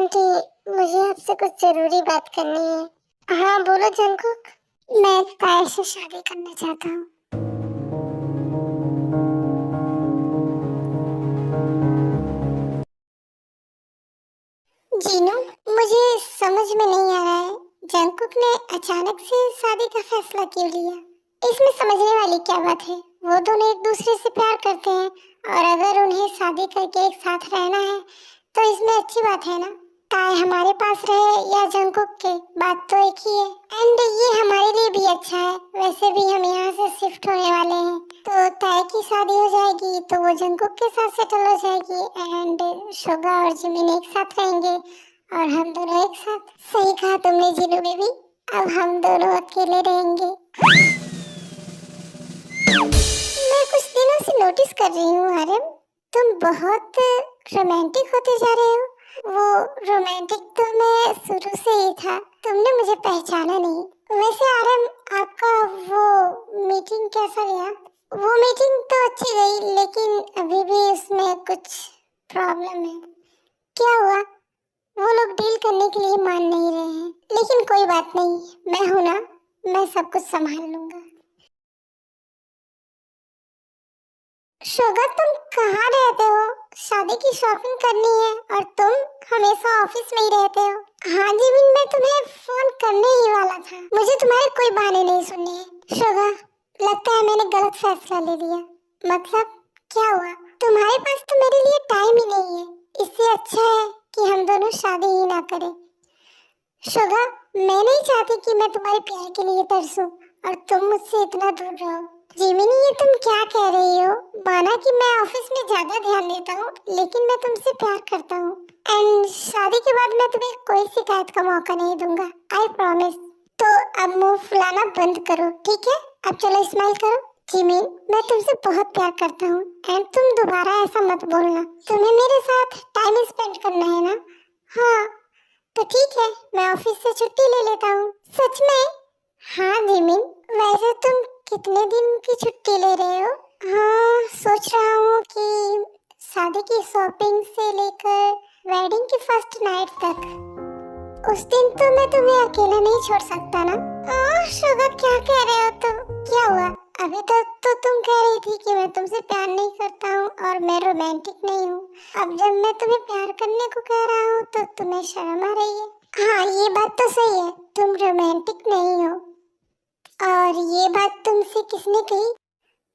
Aunty, मुझे आपसे कुछ जरूरी बात करनी है। हाँ बोलो जंकुक। मैं ताया से शादी करना चाहता हूँ। जीनू, मुझे समझ में नहीं आ रहा है जंकुक ने अचानक से शादी का फैसला क्यों लिया। इसमें समझने वाली क्या बात है। वो दोनों एक दूसरे से प्यार करते हैं और अगर उन्हें शादी करके एक साथ रहना है तो इसमें अच्छी बात है ना। ताए हमारे पास रहे या जंकुक के, बात तो एक ही है। एंड ये हमारे लिए भी अच्छा है। वैसे भी हम यहाँ से शिफ्ट होने वाले हैं तो ताए की शादी हो जाएगी तो वो जंकुक के साथ सेटल हो जाएगी एंड शोगा और जिमिन एक साथ रहेंगे और हम दोनों एक साथ। सही कहा तुमने जीनू बेबी, अब हम दोनों अकेले रहेंगे। मैं कुछ दिनों से नोटिस कर रही हूँ आर्यन, तुम बहुत रोमांटिक होते जा रहे हो। वो रोमांटिक तो मैं शुरू से ही था, तुमने मुझे पहचाना नहीं। वैसे आर्यन, आपका वो मीटिंग कैसा गया? वो मीटिंग तो अच्छी गई लेकिन अभी भी उसमें कुछ प्रॉब्लम है। क्या हुआ? वो लोग डील करने के लिए मान नहीं रहे हैं, लेकिन कोई बात नहीं, मैं हूं ना, मैं सब कुछ संभाल लूंगा। शोगा, तुम कहाँ रहते हो? शादी की शॉपिंग करनी है और तुम हमेशा ऑफिस में ही रहते हो। हाँ जिमिन, मैं तुम्हें फोन करने ही वाला था, मुझे तुम्हारे कोई बहाने नहीं सुनने हैं। शोगा, लगता है मैंने गलत फैसला ले लिया। मतलब क्या हुआ? तुम्हारे पास तो मेरे लिए टाइम ही नहीं है, इससे अच्छा है कि हम दोनों शादी ही ना करें। शोगा, मैं नहीं चाहती कि मैं तुम्हारे प्यार के लिए तरसूं और तुम मुझसे इतना दूर रहो। जिमिनी, ये तुम क्या कह रही हो? माना कि मैं ऑफिस में ज्यादा ध्यान देता हूँ लेकिन मैं तुमसे प्यार करता हूँ एंड शादी के बाद मैं तुम्हें कोई शिकायत का मौका नहीं दूंगा, आई प्रॉमिस। तो अब मुंह फुलाना बंद करो, ठीक है? अब चलो स्माइल करो। जिमिन, मैं तुमसे बहुत प्यार करता हूँ एंड तुम दोबारा ऐसा मत बोलना। तुम्हें मेरे साथ टाइम स्पेंड करना है ना? हाँ तो ठीक है, मैं ऑफिस से छुट्टी ले लेता हूँ। सच में? हाँ जिमिन, वैसे तुम कितने दिन की छुट्टी ले रहे हो? हाँ, सोच रहा हूँ कि शादी की शॉपिंग से लेकर वेडिंग की फर्स्ट नाइट तक। उस दिन तो मैं तुम्हें अकेला नहीं छोड़ सकता ना। शुगर, क्या कह रहे हो तुम? क्या हुआ? अभी तक तो तुम कह रही थी कि मैं तुमसे प्यार नहीं करता हूँ और मैं रोमांटिक नहीं हूँ। अब जब मैं तुम्हें प्यार करने को कह रहा हूँ तो तुम्हें शर्म आ रही है। हाँ ये बात तो सही है, तुम रोमांटिक नहीं हो। और ये बात तुमसे किसने कही?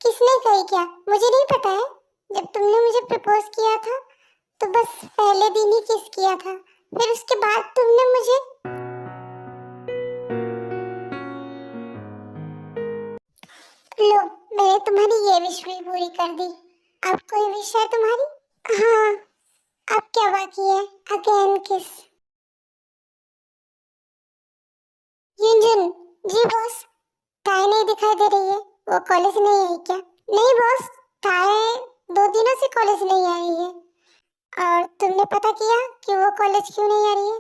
किसने कही क्या? मुझे नहीं पता है। जब तुमने मुझे प्रपोज किया था तो बस पहले दिन ही किस किया था, फिर उसके बाद तुमने मुझे। लो, मैंने तुम्हारी ये विश भी पूरी कर दी। अब कोई विश है तुम्हारी? हाँ, अब क्या बाकी है? अगेन किस। युंजुन, जी बॉस, ताए नहीं दिखाई दे रही है, वो कॉलेज नहीं आई क्या? नहीं बॉस, ताए 2 दिनों से कॉलेज नहीं आई है। और तुमने पता किया कि वो कॉलेज क्यों नहीं आ रही है?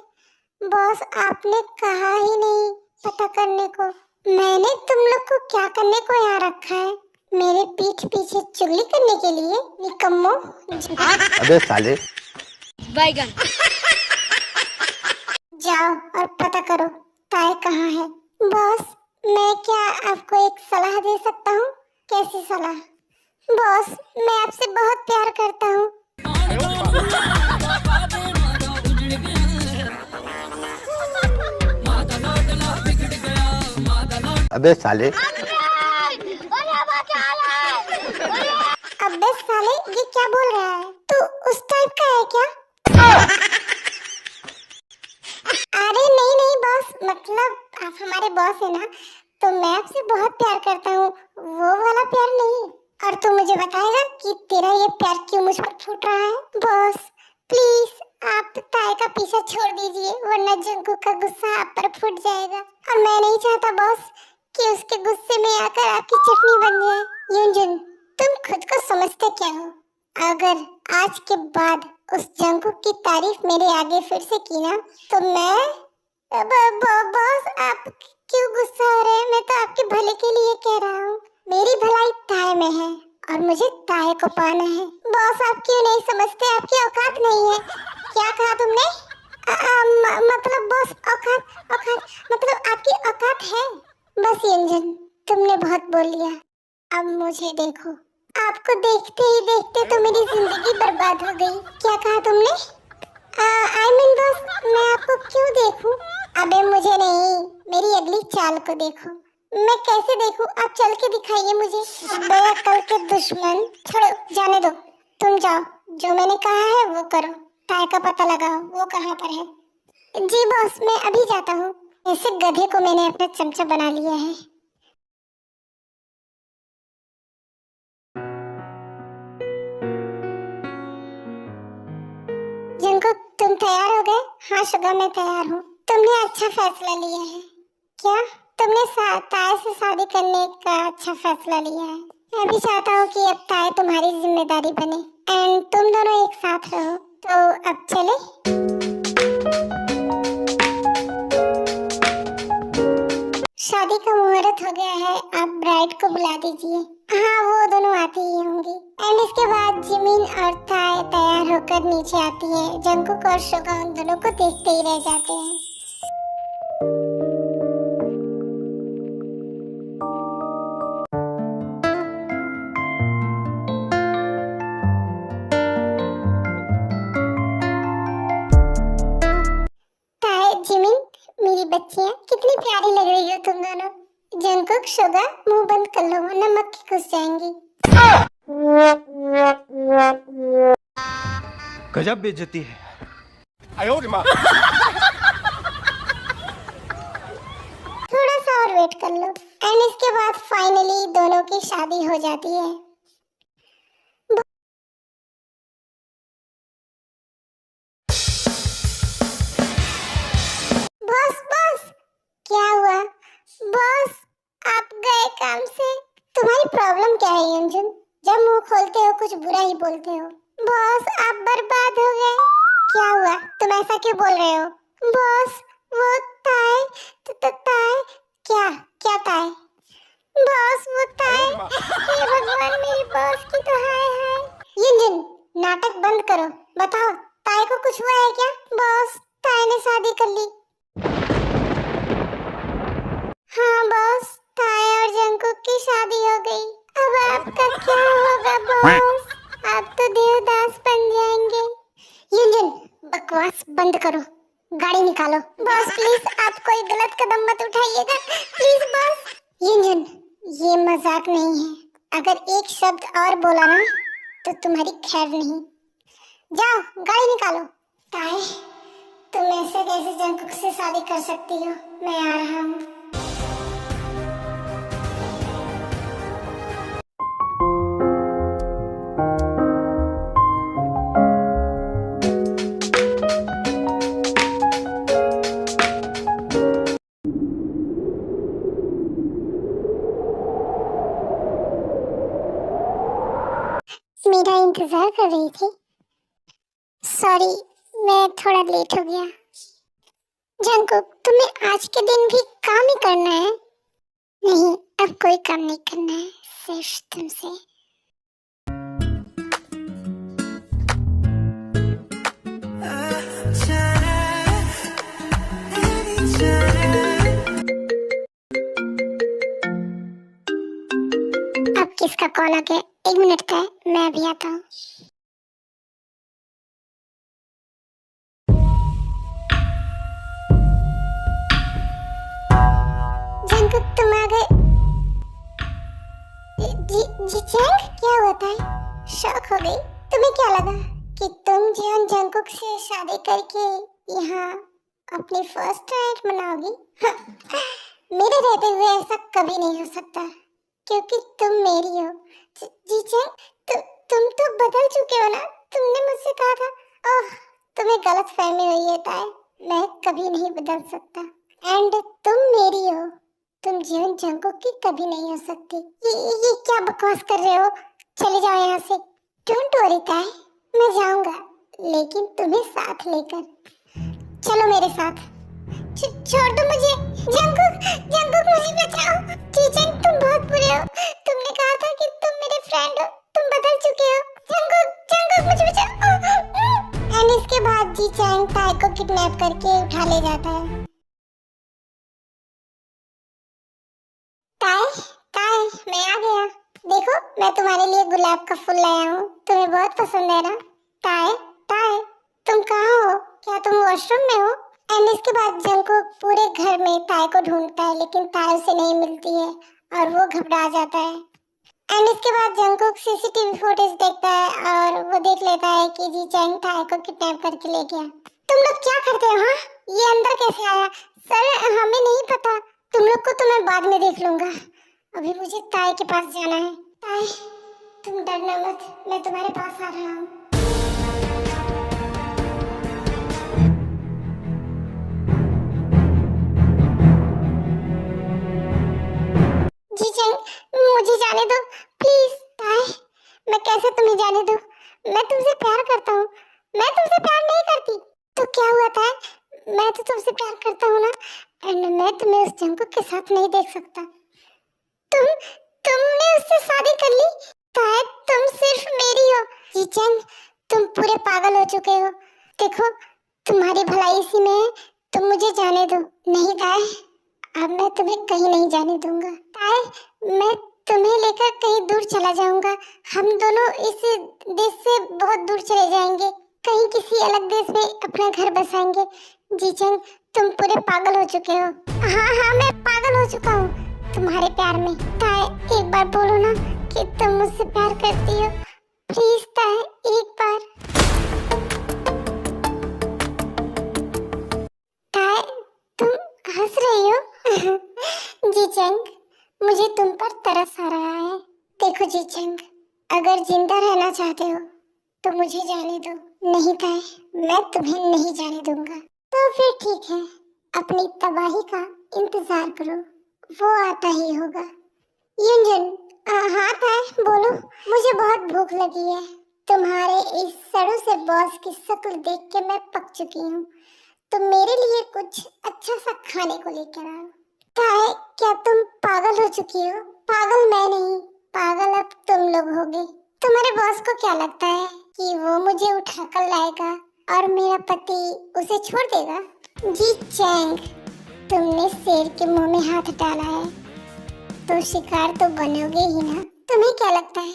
बॉस, आपने कहा ही नहीं पता करने को। मैंने तुम लोग को क्या करने को यहाँ रखा है? मेरे पीठ पीछे चुगली करने के लिए, निकम्मो। अबे साले, बैगन। जाओ और पता करो ताए कहाँ है। बॉस, मैं क्या आपको एक सलाह दे सकता हूँ? कैसी सलाह? बॉस, मैं आपसे बहुत प्यार करता हूँ। अबे साले, अबे साले, ये क्या बोल रहा है? तू उस टाइप का है क्या? अरे नहीं नहीं बॉस, मतलब आप हमारे बॉस है ना, तो मैं आपसे बहुत प्यार करता हूँ, वो वाला प्यार नहीं। और तू मुझे बताएगा कि तेरा ये प्यार क्यों मुझ पर फूट रहा है? बॉस प्लीज आप ताए का पीछा छोड़ दीजिए, वरना जंकुक का गुस्सा आप पर फूट जाएगा और मैं नहीं चाहता बॉस कि उसके गुस्से में आकर आपकी चटनी बन जाए। युंजुन, तुम खुद को समझते क्या हो? अगर आज के बाद उस जंकुक की तारीफ मेरे आगे फिर से की ना तो मैं बॉस, आप क्यों गुस्सा हो रहे हैं? मैं तो आपके भले के लिए कह रहा हूँ। मेरी भलाई ताए में है और मुझे ताए को पाना है। बॉस, आप क्यों नहीं समझते? आपकी औकात नहीं है। क्या कहा तुमने? मतलब बॉस औकात औकात मतलब आपकी औकात है। बस यंजन, तुमने बहुत बोल लिया, अब मुझे देखो। आपको देखते ही देखते तो मेरी जिंदगी बर्बाद हो गई। क्या कहा तुमने? आई मीन बॉस, मैं आपको क्यों देखूं? अबे मुझे नहीं, मेरी अगली चाल को देखो। मैं कैसे देखूं? आप चल के दिखाइए मुझे। बेअक्ल के दुश्मन, छोड़ो, जाने दो। तुम जाओ, जो मैंने कहा है वो करो। ताए का पता लगाओ, वो कहाँ पर है। जी बॉस, मैं अभी जाता हूँ। ऐसे गधे को मैंने अपना चमचा बना लिया है। जिनको तुम तैयार हो गए? हाँ शुगा, मैं तैयार हूँ। तुमने अच्छा फैसला लिया है। क्या? तुमने ताए से शादी करने का अच्छा फैसला लिया है। मैं भी चाहता हूँ कि अब ताए तुम्हारी जिम्मेदारी बने एंड तुम दोनों एक साथ रहो। तो अब चले? शादी का मुहूर्त हो गया है, आप ब्राइड को बुला दीजिए। हाँ, वो दोनों आती ही होंगी। एंड इसके बाद जिमिन और ताए तैयार होकर नीचे आती है। जंकुक और शुगा उन दोनों को देखते ही रह जाते हैं। ताए, जिमिन, मेरी बच्चियाँ, कितनी प्यारी लग रही हो तुम दोनों। जंकुक, शुगा, मुंह बंद कर लो वरना मक्खी घुस जाएंगी। गजब बेइज्जती है। थोड़ा सा और वेट कर लो एंड इसके बाद फाइनली दोनों की शादी हो जाती है। बॉस बॉस, क्या हुआ? बॉस, आप गए काम से? तुम्हारी प्रॉब्लम क्या है यंजन? जब मुंह खोलते हो कुछ बुरा ही बोलते हो। बॉस, आप बर्बाद हो गए। क्या हुआ? तुम ऐसा क्यों बोल रहे हो? बॉस, वो ताए ताए, क्या क्या ताए? बॉस, वो ताए, हे भगवान, मेरी बॉस की तो हाय हाय। यंजन, नाटक बंद करो, बताओ ताए को कुछ हुआ है क्या? बॉस, ताए ने शादी कर ली। हाँ बॉस, ताए और जंकुक की शादी हो गई। अब आपका क्या होगा बॉस? आप तो देवदास बन जाएंगे। यंजन, बकवास बंद करो, गाड़ी निकालो। बॉस प्लीज, आप कोई गलत कदम मत उठाइएगा, प्लीज बॉस। यंजन, ये मजाक नहीं है। अगर एक शब्द और बोला ना तो तुम्हारी खैर नहीं। जाओ, गाड़ी निकालो। ताए, तुम ऐसे कैसे जंकुक से शादी कर सकती हो? मैं आ रहा हूँ। मेरा इंतजार कर रही थी। सॉरी, मैं थोड़ा लेट हो गया। जंकुक, तुम्हें आज के दिन भी काम ही करना है? नहीं, अब कोई काम नहीं करना है, सिर्फ तुमसे। अब किसका कॉल आ गया? 1 मिनट का है, मैं अभी आता हूँ। जंकुक, तुम आ गए? जी चैंग, क्या हुआ था? शॉक हो गई। तुम्हें क्या लगा कि तुम जियोन जंकुक से शादी करके यहाँ अपनी फर्स्ट नाइट मनाओगी? मेरे रहते हुए ऐसा कभी नहीं हो सकता, क्योंकि तुम मेरी हो। जी चैंग, तुम तो बदल चुके हो ना? तुमने मुझसे कहा था। ओह, तुम्हें गलत फहमी हुई है ताए, मैं कभी नहीं बदल सकता। एंड तुम मेरी हो, तुम जियोन जंकुक की कभी नहीं हो सकती। ये क्या बकवास कर रहे हो? चले जाओ यहाँ से। डोंट वरी ताए, मैं जाऊंगा, लेकिन तुम्हें साथ लेकर। चलो मेरे साथ। छोड़ दो मुझे। जंकुक, जंकुक, मुझे बचाओ। चीचेंग, तुम बहुत बुरे हो। तुमने कहा था कि तुम मेरे फ्रेंड हो, तुम बदल चुके हो। जंकुक, जंकुक, मुझे बचाओ। एंड इसके बाद बाद जी चैंग ताई को किडनैप करके उठा ले जाता है। ताई, ताई, मैं आ गया। देखो, मैं तुम्हारे लिए गुलाब का फूल लाया हूँ, तुम्हें बहुत पसंद है ना? ताई, ताई, तुम कहाँ हो? क्या तुम वॉशरूम में हो? एंड इसके बाद जंगकुक पूरे घर में ताई को ढूंढता है, लेकिन ताई उसे नहीं मिलती है और वो घबरा जाता है। एंड इसके बाद जंगकुक सीसीटीवी फुटेज देखता है और वो देख लेता है कि जी चैंग ताई को किडनैप करके ले गया। तुम लोग क्या करते हो? हाँ, ये अंदर कैसे आया? सर, हमें नहीं पता। तुम लोग को तो मैं बाद में देख लूंगा, अभी मुझे ताई के पास जाना है। ताई, तुम डरना मत, मैं तुम्हारे पास आ रहा हूँ। जी चैंग, मुझे जाने दो प्लीज। ताई, मैं कैसे तुम्हें जाने दूं? मैं तुमसे प्यार करता हूँ। मैं तुमसे प्यार नहीं करती तो क्या हुआ ताई? मैं तो तुमसे प्यार करता हूँ ना, एंड मैं तुम्हें उस जंगकुक के साथ नहीं देख सकता। तुमने उससे शादी कर ली? ताई, तुम सिर्फ मेरी हो। जी चैंग, तुम पूरे पागल हो चुके हो। देखो, तुम्हारी भलाई इसी में है, तुम मुझे जाने दो। नहीं ताई, अब मैं तुम्हें कहीं नहीं जाने दूंगा। ताई, मैं तुम्हें लेकर कहीं दूर चला जाऊंगा। हम दोनों इस देश से बहुत दूर चले जाएंगे, कहीं किसी अलग देश में अपना घर बसाएंगे। जी चैंग, तुम पूरे पागल हो चुके हो। हाँ हाँ, मैं पागल हो चुका हूँ तुम्हारे प्यार में। ताई, एक बार बोलो ना कि तुम मुझसे प्यार करती हो। प्लीज ताई, एक बार। ताई, तुम हंस रही हो? जी चैंग, मुझे तुम पर तरस आ रहा है। देखो जी चैंग, अगर जिंदा रहना चाहते हो तो मुझे जाने दो। नहीं ताई, मैं तुम्हें नहीं जाने दूंगा। तो फिर ठीक है, अपनी तबाही का इंतजार करो, वो आता ही होगा। युंजन, हाँ ताई, बोलो। मुझे बहुत भूख लगी है। तुम्हारे इस सड़ों से बॉस की शक्ल देख के मैं पक चुकी हूँ, तो मेरे लिए कुछ अच्छा सा खाने को लेकर आओ। ताई, क्या तुम पागल हो चुकी हो? पागल मैं नहीं, पागल अब तुम लोग होगे। तुम्हारे बॉस को क्या लगता है कि वो मुझे उठाकर लाएगा और मेरा पति उसे छोड़ देगा? जी चैंग, तुमने शेर के मुंह में हाथ डाला है तो शिकार तो बनोगे ही ना। तुम्हें क्या लगता है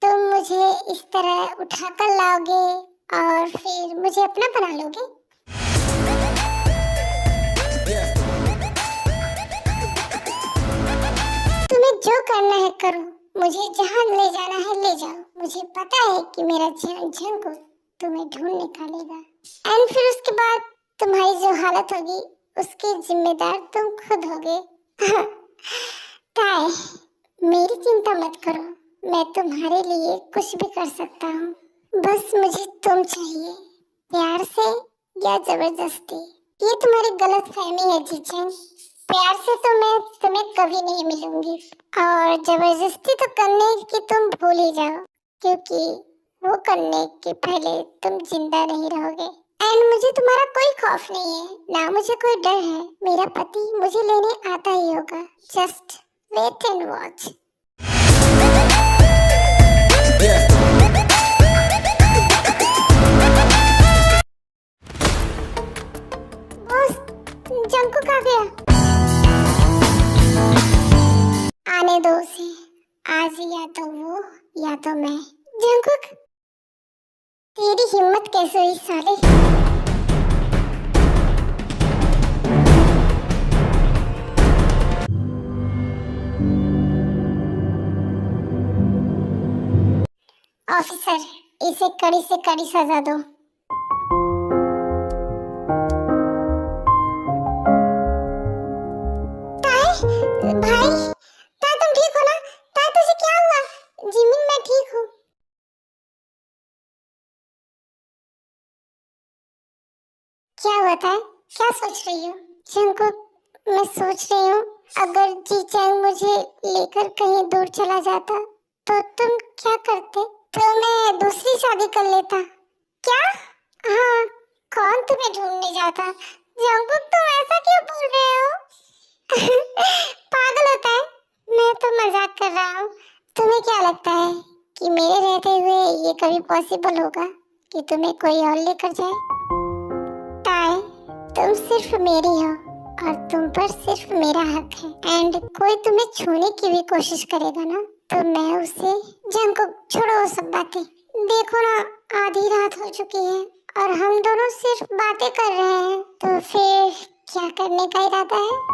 तुम मुझे इस तरह उठाकर लाओगे और फिर मुझे अपना बना लोगे? तुम्हें जो करना है करो, मुझे जहाँ ले जाना है ले जाओ। मुझे पता है कि मेरा जंगकुक तुम्हें ढूंढ निकालेगा, एंड फिर उसके बाद तुम्हारी जो हालत होगी उसके जिम्मेदार तुम खुद होगे। ताई, मेरी चिंता मत करो, मैं तुम्हारे लिए कुछ भी कर सकता हूँ। बस मुझे तुम चाहिए, प्यार से या जबरदस्ती। ये तुम्हारी गलत फहमी है जी चैंग। प्यार से तो मैं तुम्हें कभी नहीं मिलूंगी, और जबरदस्ती तो करने की तुम भूल ही जाओ, क्योंकि वो करने के पहले तुम जिंदा नहीं रहोगे। एंड मुझे तुम्हारा कोई खौफ नहीं है, ना मुझे कोई डर है। मेरा पति मुझे लेने आता ही होगा। Just wait and watch. Boss, Jungkook आ गया। आने दो उसे, आज या तो वो या तो मैं। जंगकुक, तेरी हिम्मत कैसे हुई साले? ऑफिसर, इसे कड़ी से कड़ी सजा दो। ताई, भाई, ताई तुम ठीक हो ना? ताई तुझे क्या हुआ? जिमिन, मैं ठीक हूँ। क्या हुआ ताई? क्या सोच रही हो? जंगकुक, मैं सोच रही हूँ अगर जी चैंग मुझे लेकर कहीं दूर चला जाता तो तुम क्या करते? तो मैं दूसरी शादी कर लेता। क्या? हाँ, कौन तुम्हें ढूंढने जाता? जंगकुक, तुम ऐसा क्यों बोल रहे हो? पागल होता है, मैं तो मजाक कर रहा हूँ। तुम्हें क्या लगता है कि मेरे रहते हुए ये कभी पॉसिबल होगा कि तुम्हें कोई और लेकर जाए? ताई, तुम सिर्फ मेरी हो और तुम पर सिर्फ मेरा हक है। एंड कोई तुम्हें छूने की भी कोशिश करेगा ना तो मैं उसे जान को छोड़ो वो सब बातें। देखो ना, आधी रात हो चुकी है और हम दोनों सिर्फ बातें कर रहे हैं, तो फिर क्या करने का इरादा है?